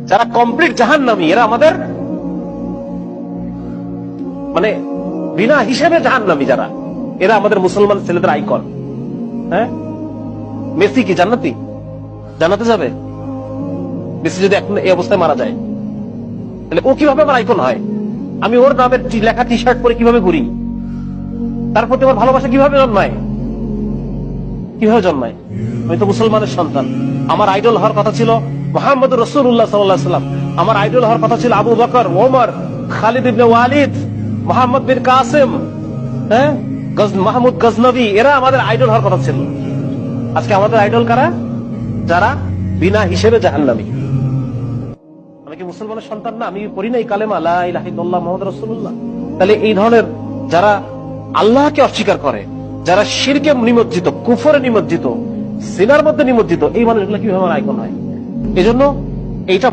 যারা কমপ্লিট জাহান্নামী, এরা আমাদের মানে বিনা হিসেবে জাহান্নামী যারা, এরা আমাদের মুসলমান ছেলেদের আইকন। হ্যাঁ, মেসি কি জান্নাতি? জান্নাতে যাবে? মেসি যদি এখন এই অবস্থায় মারা যায়, তাহলে ও কিভাবে আমার আইকন হয়? আমি ওর নামের লেখা টি শার্ট পরে কিভাবে ঘুরি? তার প্রতি আমার ভালোবাসা কিভাবে জন্মায়? কিভাবে জন্মায়? আমি তো মুসলমানের সন্তান। আমার আইডল হওয়ার কথা ছিল মুহাম্মদুর রাসূলুল্লাহ সাল্লাল্লাহু আলাইহি ওয়াসাল্লাম। আমার আইডল হওয়ার কথা ছিল আবু বকর, ওমর, খালিদ ইবনে ওয়ালিদ, মুহাম্মদ বিন কাসিম, হ্যাঁ, মাহমুদ গজনবী, এরা আমাদের আইডল হওয়ার কথা ছিল। আজকে আমাদের আইডল কারা? যারা বিনা হিসেবে জাহান্নামী। আমি কি মুসলমানের সন্তান না? আমি পড়ি নাই কালেমা লা ইলাহা ইল্লাল্লাহ মুহাম্মাদুর রাসূলুল্লাহ? তাহলে এই ধরনের যারা আল্লাহকে অস্বীকার করে, যারা শিরকে নিমজ্জিত, কুফরে নিমজ্জিত, সিনার মধ্যে নিমজ্জিত, এই মানুষগুলো কিভাবে আমার আইকন হয়? এজন্য এইটা